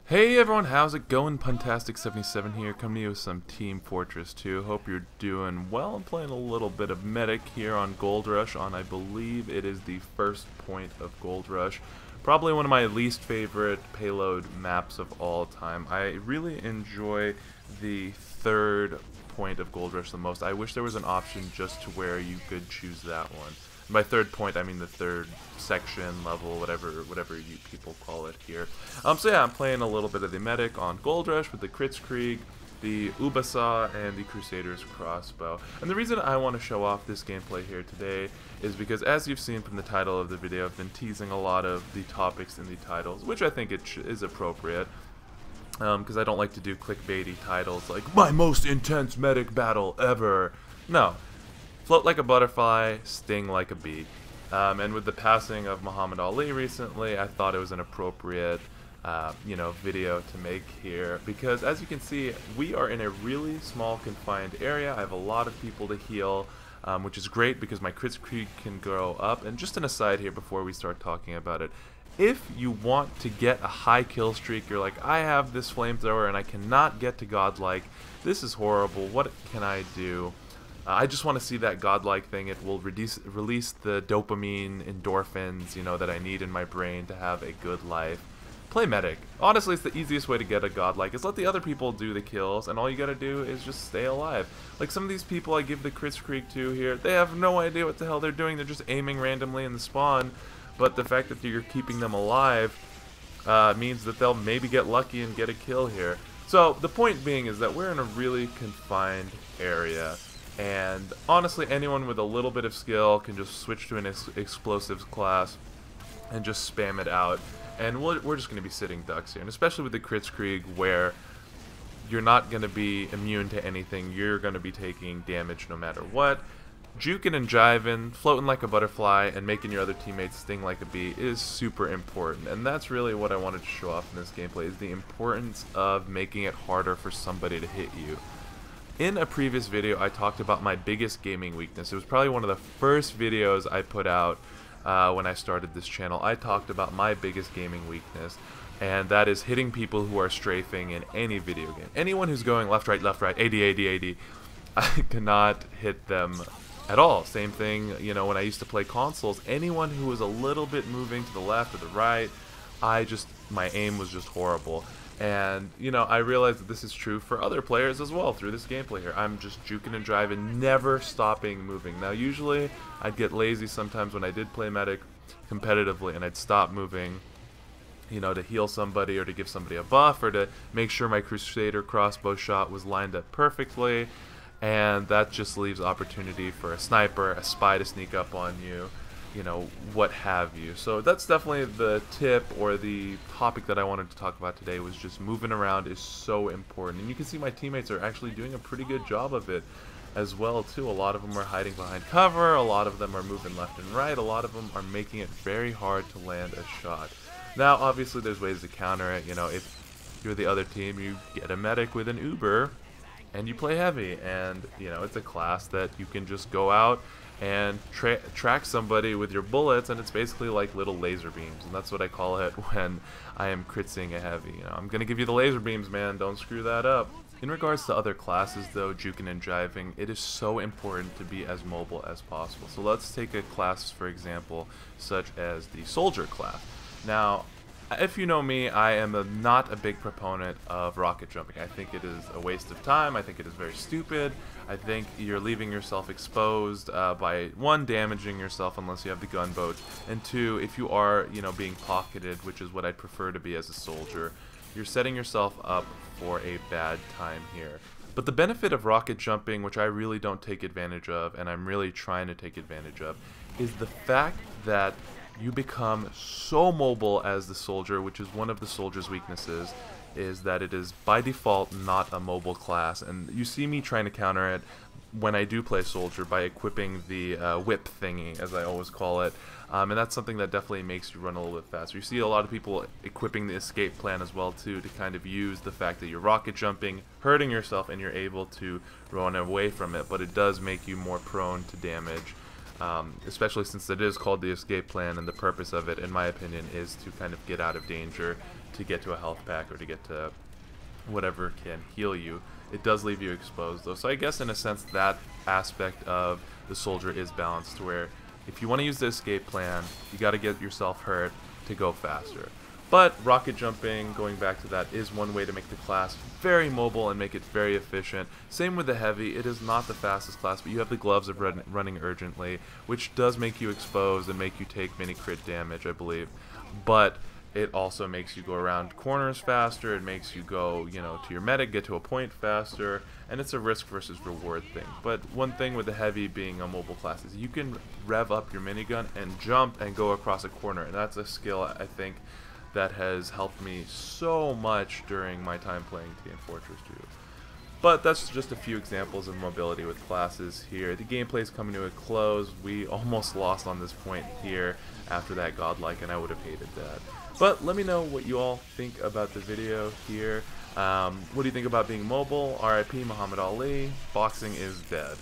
Hey everyone, how's it going? Puntastic77 here, coming to you with some Team Fortress 2. Hope you're doing well. I'm playing a little bit of Medic here on Gold Rush on, I believe it is the first point of Gold Rush. Probably one of my least favorite payload maps of all time. I really enjoy the third point of Gold Rush the most. I wish there was an option just to where you could choose that one. By third point, I mean the third section, level, whatever you people call it here. So yeah, I'm playing a little bit of the Medic on Gold Rush with the Kritzkrieg, the Ubasaw, and the Crusader's Crossbow. And the reason I want to show off this gameplay here today is because, as you've seen from the title of the video, I've been teasing a lot of the topics in the titles, which I think is appropriate. Because I don't like to do clickbaity titles like, my most intense Medic battle ever. No. Float like a butterfly, sting like a bee. And with the passing of Muhammad Ali recently, I thought it was an appropriate, video to make here. Because as you can see, we are in a really small confined area. I have a lot of people to heal, which is great because my Kritzkrieg can grow up. And just an aside here before we start talking about it. If you want to get a high kill streak, you're like, I have this flamethrower and I cannot get to godlike. This is horrible. What can I do? I just want to see that godlike thing. It will release the dopamine, endorphins, that I need in my brain to have a good life. Play Medic. Honestly, it's the easiest way to get a godlike, is let the other people do the kills, and all you gotta do is just stay alive. Like some of these people I give the Kritzkrieg to here, they have no idea what the hell they're doing. They're just aiming randomly in the spawn, but the fact that you're keeping them alive means that they'll maybe get lucky and get a kill here. So the point being is that we're in a really confined area. And honestly, anyone with a little bit of skill can just switch to an explosives class and just spam it out. And we're just going to be sitting ducks here. And especially with the Kritzkrieg, where you're not going to be immune to anything. You're going to be taking damage no matter what. Juking and jiving, floating like a butterfly, and making your other teammates sting like a bee is super important. And that's really what I wanted to show off in this gameplay, is the importance of making it harder for somebody to hit you. In a previous video, I talked about my biggest gaming weakness. It was probably one of the first videos I put out when I started this channel. I talked about my biggest gaming weakness, and that is hitting people who are strafing in any video game. Anyone who's going left, right, AD, AD, AD, I cannot hit them at all. Same thing, when I used to play consoles. Anyone who was a little bit moving to the left or the right, my aim was just horrible. And, I realized that this is true for other players as well through this gameplay here. I'm just juking and driving, never stopping moving. Now, usually, I'd get lazy sometimes when I did play Medic competitively, and I'd stop moving, to heal somebody or to give somebody a buff or to make sure my Crusader crossbow shot was lined up perfectly. And that just leaves opportunity for a sniper, a spy to sneak up on you. What have you. So that's definitely the tip, or the topic that I wanted to talk about today, was just moving around is so important. And you can see my teammates are actually doing a pretty good job of it as well too. A lot of them are hiding behind cover, a lot of them are moving left and right, a lot of them are making it very hard to land a shot. Now obviously there's ways to counter it. If you're the other team, you get a Medic with an Uber and you play heavy, and it's a class that you can just go out and track somebody with your bullets, and it's basically like little laser beams, and that's what I call it when I am kritzing a heavy. I'm gonna give you the laser beams, man, don't screw that up. In regards to other classes though, juking and driving, it is so important to be as mobile as possible. So let's take a class, for example, such as the soldier class. Now, if you know me, I am not a big proponent of rocket jumping. I think it is a waste of time. I think it is very stupid. I think you're leaving yourself exposed by, one, damaging yourself unless you have the gunboat, and two, if you are, being pocketed, which is what I'd prefer to be as a soldier, you're setting yourself up for a bad time here. But the benefit of rocket jumping, which I really don't take advantage of, and I'm really trying to take advantage of, is the fact that you become so mobile as the soldier, which is one of the soldier's weaknesses, is that it is by default not a mobile class. And you see me trying to counter it when I do play soldier by equipping the whip thingy, as I always call it. And that's something that definitely makes you run a little bit faster. You see a lot of people equipping the escape plan as well too, to kind of use the fact that you're rocket jumping, hurting yourself, and you're able to run away from it, but it does make you more prone to damage. Especially since it is called the escape plan, and the purpose of it, in my opinion, is to kind of get out of danger to get to a health pack or to get to whatever can heal you. It does leave you exposed though, so I guess in a sense that aspect of the soldier is balanced, to where if you want to use the escape plan, you got to get yourself hurt to go faster. But rocket jumping, going back to that, is one way to make the class very mobile and make it very efficient. Same with the heavy. It is not the fastest class, but you have the gloves of running urgently, which does make you exposed and make you take mini crit damage, I believe. But it also makes you go around corners faster. It makes you go, you know, to your medic, get to a point faster, and it's a risk versus reward thing. But one thing with the heavy being a mobile class is you can rev up your minigun and jump and go across a corner, and that's a skill I think that has helped me so much during my time playing Team Fortress 2. But that's just a few examples of mobility with classes here. The gameplay is coming to a close. We almost lost on this point here after that godlike, and I would have hated that. But let me know what you all think about the video here. What do you think about being mobile? RIP Muhammad Ali. Boxing is dead.